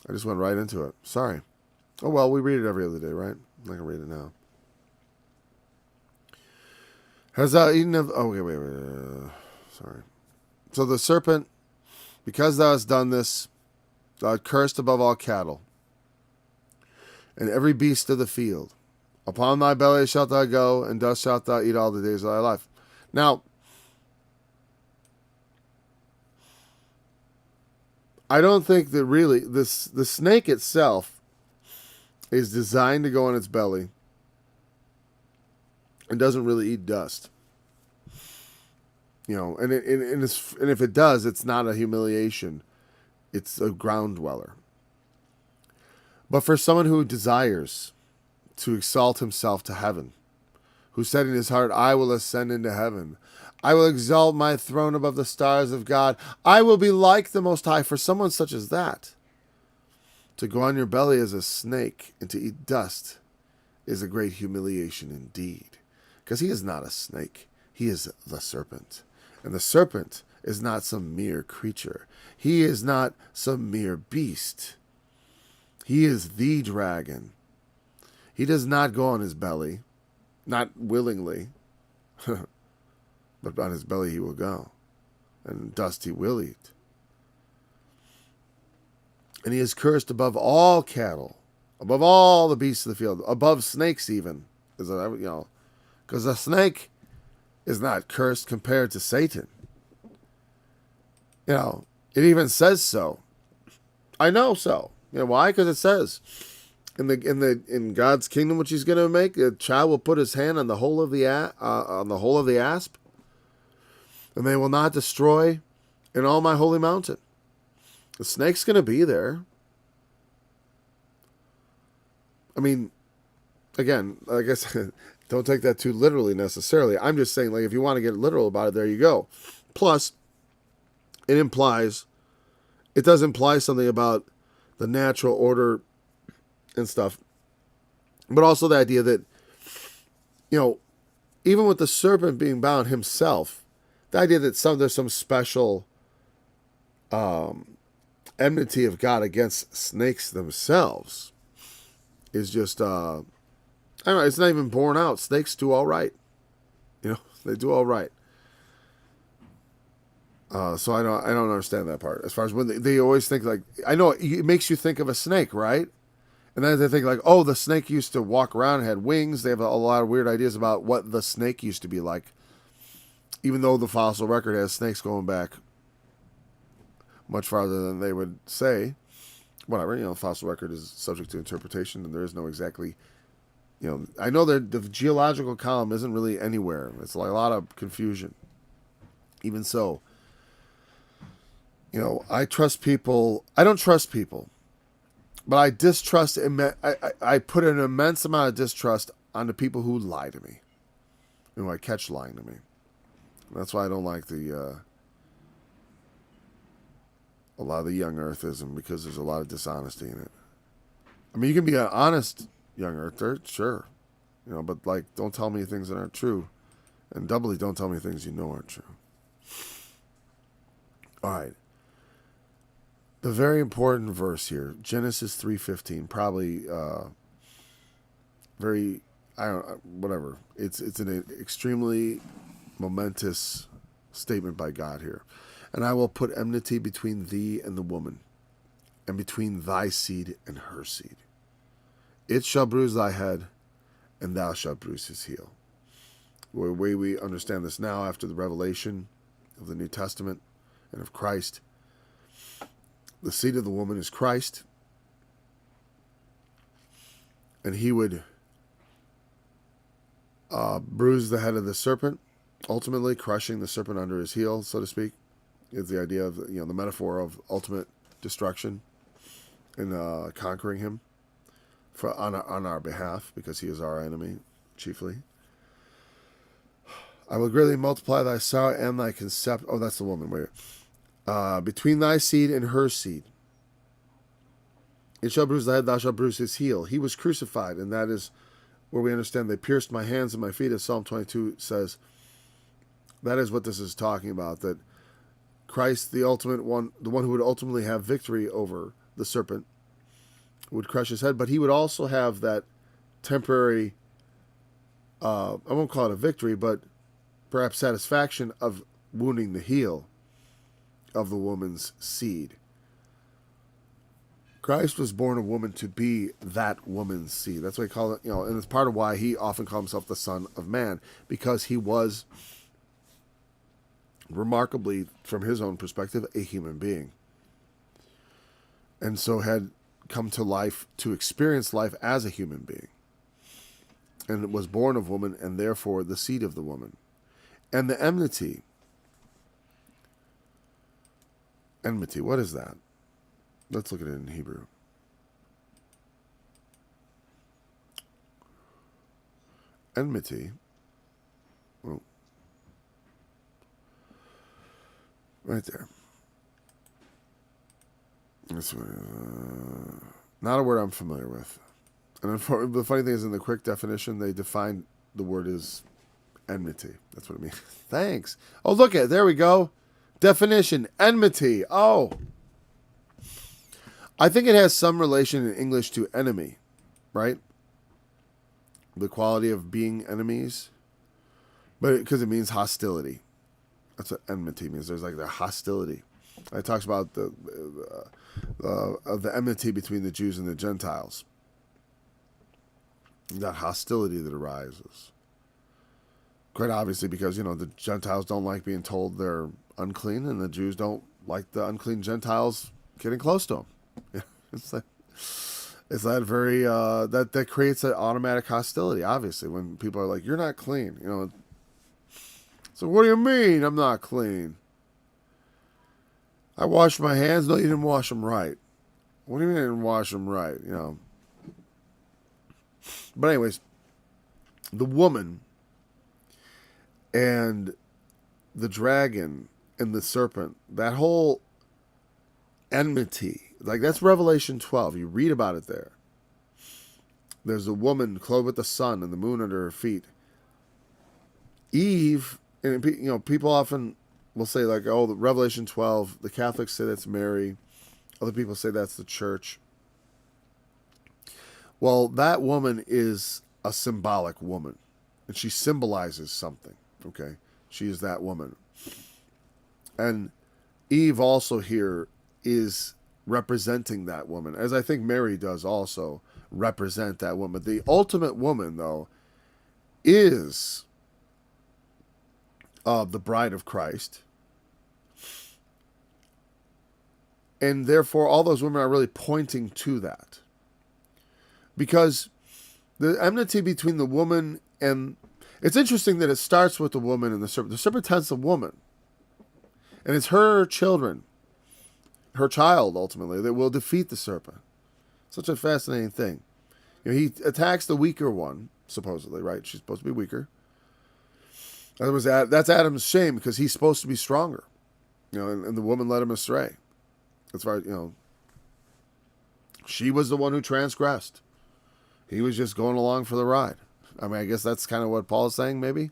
I just went right into it. Sorry. Oh, well, we read it every other day, right? I can read it now. Has thou eaten of... Oh, wait. Sorry. So the serpent, because thou hast done this, thou art cursed above all cattle, and every beast of the field. Upon thy belly shalt thou go, and dust shalt thou eat all the days of thy life. Now, I don't think that really the snake itself is designed to go on its belly and doesn't really eat dust. And if it does, it's not a humiliation. It's a ground dweller. But for someone who desires to exalt himself to heaven, who said in his heart, I will ascend into heaven. I will exalt my throne above the stars of God. I will be like the Most High. For someone such as that, to go on your belly as a snake and to eat dust is a great humiliation indeed. Because he is not a snake. He is the serpent. And the serpent is not some mere creature. He is not some mere beast. He is the dragon. He does not go on his belly, not willingly, but on his belly he will go, and dust he will eat. And he is cursed above all cattle, above all the beasts of the field, above snakes even, because a snake is not cursed compared to Satan. It even says so. I know so. Why? Because it says in God's kingdom, which He's going to make, a child will put his hand on the hole of the asp, and they will not destroy in all my holy mountain. The snake's going to be there. I mean, again, like I said, don't take that too literally necessarily. I'm just saying, if you want to get literal about it, there you go. Plus, it does imply something about the natural order and stuff. But also the idea that, even with the serpent being bound himself, the idea that there's some special enmity of God against snakes themselves is just, I don't know, it's not even borne out. Snakes do all right. They do all right. So I don't understand that part. As far as when they always think I know it makes you think of a snake, right? And then they think the snake used to walk around and had wings. They have a lot of weird ideas about what the snake used to be like. Even though the fossil record has snakes going back much farther than they would say. Whatever, the fossil record is subject to interpretation, and there is no exactly, I know that the geological column isn't really anywhere. It's a lot of confusion. Even so, I trust people. I don't trust people, but I distrust. I put an immense amount of distrust on the people who lie to me, who I catch lying to me. That's why I don't like a lot of the young earthism, because there's a lot of dishonesty in it. I mean, you can be an honest young earther, sure, but don't tell me things that aren't true, and doubly don't tell me things you know aren't true. All right. The very important verse here, Genesis 3:15, probably whatever. It's an extremely momentous statement by God here. And I will put enmity between thee and the woman, and between thy seed and her seed. It shall bruise thy head, and thou shalt bruise his heel. The way we understand this now after the revelation of the New Testament and of Christ, the seed of the woman is Christ, and he would bruise the head of the serpent, ultimately crushing the serpent under his heel, so to speak. Is the idea of the metaphor of ultimate destruction and conquering him on our behalf, because he is our enemy chiefly. I will greatly multiply thy sorrow and thy conception. Oh, that's the woman. Wait. Between thy seed and her seed. It shall bruise thy head, thou shalt bruise his heel. He was crucified, and that is where we understand they pierced my hands and my feet, as Psalm 22 says. That is what this is talking about, that Christ, the ultimate one, the one who would ultimately have victory over the serpent, would crush his head, but he would also have that temporary, I won't call it a victory, but perhaps satisfaction of wounding the heel of the woman's seed. Christ was born of woman to be that woman's seed. That's why he called it, and it's part of why he often called himself the Son of Man, because he was remarkably, from his own perspective, a human being. And so had come to life to experience life as a human being. And was born of woman, and therefore the seed of the woman. And the enmity. Enmity, what is that? Let's look at it in Hebrew. Enmity. Oh. Right there. That's not a word I'm familiar with. And the funny thing is, in the quick definition, they define the word as Enmity. That's what it means. Thanks. Oh, look at there we go. Definition: enmity. Oh, I think it has some relation in English to enemy, right? The quality of being enemies, but because it means hostility. That's what enmity means. There's like the hostility. It talks about the enmity between the Jews and the Gentiles. That hostility that arises. Quite obviously because, the Gentiles don't like being told they're unclean, and the Jews don't like the unclean Gentiles getting close to them. It's that very, that creates an automatic hostility, obviously, when people are like, you're not clean. So what do you mean I'm not clean? I washed my hands. No, you didn't wash them right. What do you mean I didn't wash them right? But anyways, the woman and the dragon and the serpent, that whole enmity, like that's Revelation 12. You read about it there. There's a woman clothed with the sun and the moon under her feet. Eve, and people often will say like, oh, the Revelation 12, the Catholics say that's Mary. Other people say that's the church. Well, that woman is a symbolic woman, and she symbolizes something, okay? She is that woman. And Eve also here is representing that woman, as I think Mary does also represent that woman. The ultimate woman, though, is the bride of Christ. And therefore, all those women are really pointing to that. Because the enmity between the woman and... It's interesting that it starts with the woman and the serpent. The serpent tempts the woman. And it's her children, her child, ultimately, that will defeat the serpent. Such a fascinating thing. He attacks the weaker one, supposedly, right? She's supposed to be weaker. That's Adam's shame, because he's supposed to be stronger. And the woman led him astray. As far as, she was the one who transgressed. He was just going along for the ride. I mean, I guess that's kind of what Paul is saying, maybe.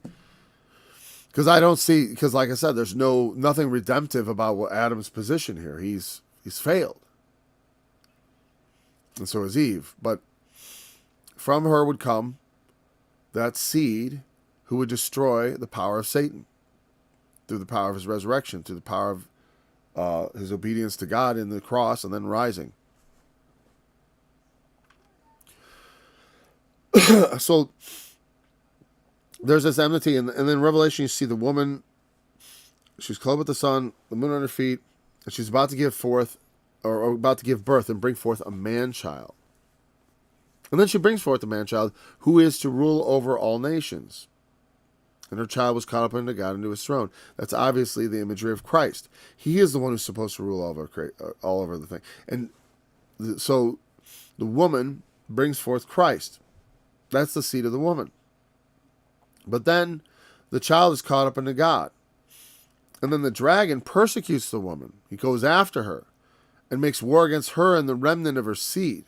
Because like I said, there's nothing redemptive about what Adam's position here. He's failed. And so is Eve. But from her would come that seed who would destroy the power of Satan through the power of his resurrection, through the power of his obedience to God in the cross and then rising. So there's this enmity, and then in Revelation you see the woman. She's clothed with the sun, the moon on her feet, and she's about to give forth, or about to give birth and bring forth a man-child. And then she brings forth a man-child who is to rule over all nations. And her child was caught up unto God into his throne. That's obviously the imagery of Christ. He is the one who's supposed to rule all over the thing. And so the woman brings forth Christ. That's the seed of the woman. But then the child is caught up into God. And then the dragon persecutes the woman. He goes after her and makes war against her and the remnant of her seed.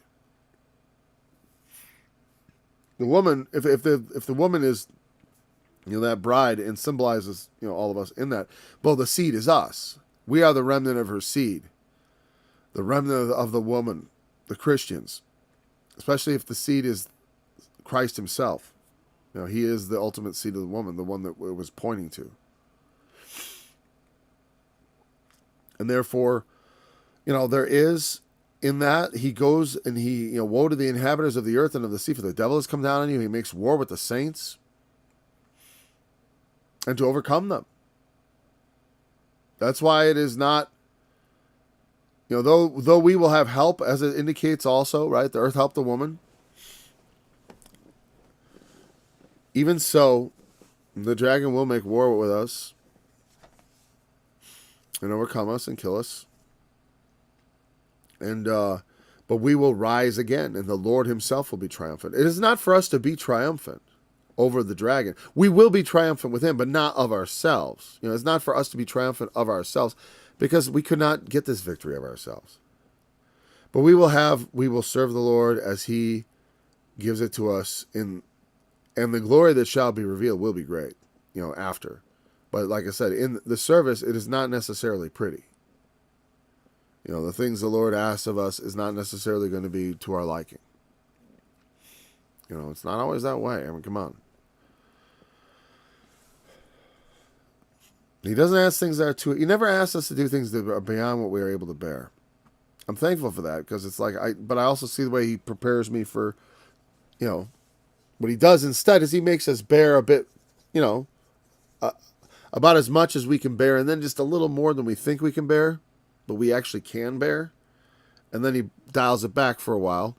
The woman, if the woman is, that bride and symbolizes, all of us in that, well, the seed is us. We are the remnant of her seed. The remnant of the woman, the Christians. Especially if the seed is Christ himself. He is the ultimate seed of the woman, the one that it was pointing to. And therefore, there is in that he goes and he, woe to the inhabitants of the earth and of the sea, for the devil has come down on you. He makes war with the saints and to overcome them. That's why it is not, though we will have help, as it indicates also, right? The earth helped the woman. Even so, the dragon will make war with us and overcome us and kill us. And but we will rise again, and the Lord himself will be triumphant. It is not for us to be triumphant over the dragon. We will be triumphant with him, but not of ourselves. It's not for us to be triumphant of ourselves, because we could not get this victory of ourselves. But we will serve the Lord as he gives it to us, and the glory that shall be revealed will be great. after. But like I said, in the service, it is not necessarily pretty. The things the Lord asks of us is not necessarily going to be to our liking. It's not always that way. I mean, come on. He doesn't ask things that are too... He never asks us to do things that are beyond what we are able to bear. I'm thankful for that, because it's like... But I also see the way he prepares me for, what he does instead is he makes us bear a bit, about as much as we can bear, and then just a little more than we think we can bear, but we actually can bear. And then he dials it back for a while.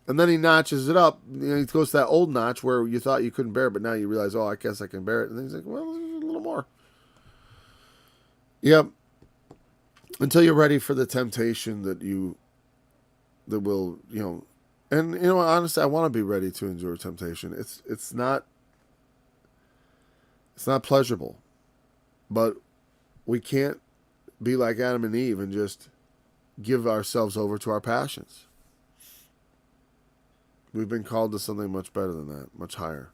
And then he notches it up. He goes to that old notch where you thought you couldn't bear it, but now you realize, I guess I can bear it. And then he's like, well, a little more. Yep. Until you're ready for the temptation that will, and honestly, I want to be ready to endure temptation. It's not pleasurable, but we can't be like Adam and Eve and just give ourselves over to our passions. We've been called to something much better than that, much higher.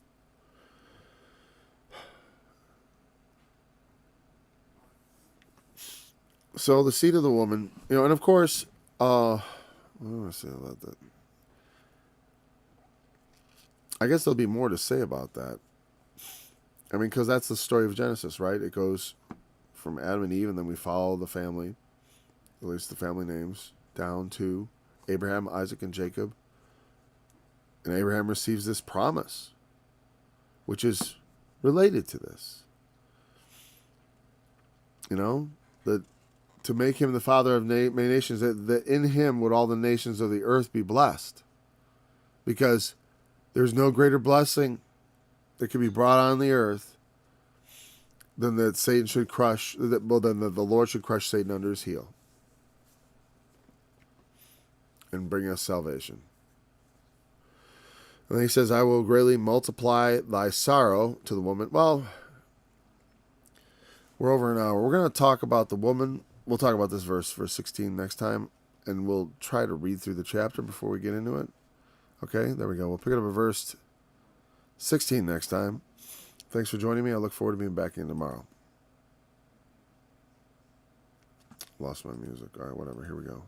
So the seed of the woman, and of course, what do I say about that? I guess there'll be more to say about that. I mean, because that's the story of Genesis, right? It goes from Adam and Eve, and then we follow the family, at least the family names, down to Abraham, Isaac, and Jacob. And Abraham receives this promise, which is related to this. That to make him the father of many nations, that in him would all the nations of the earth be blessed. Because there's no greater blessing that can be brought on the earth than that Satan should crush, than that the Lord should crush Satan under his heel and bring us salvation. And he says, I will greatly multiply thy sorrow to the woman. Well, we're over an hour. We're going to talk about the woman. We'll talk about this verse 16 next time, and we'll try to read through the chapter before we get into it. Okay, there we go. We'll pick it up at verse 16 next time. Thanks for joining me. I look forward to being back in tomorrow. Lost my music. All right, whatever. Here we go.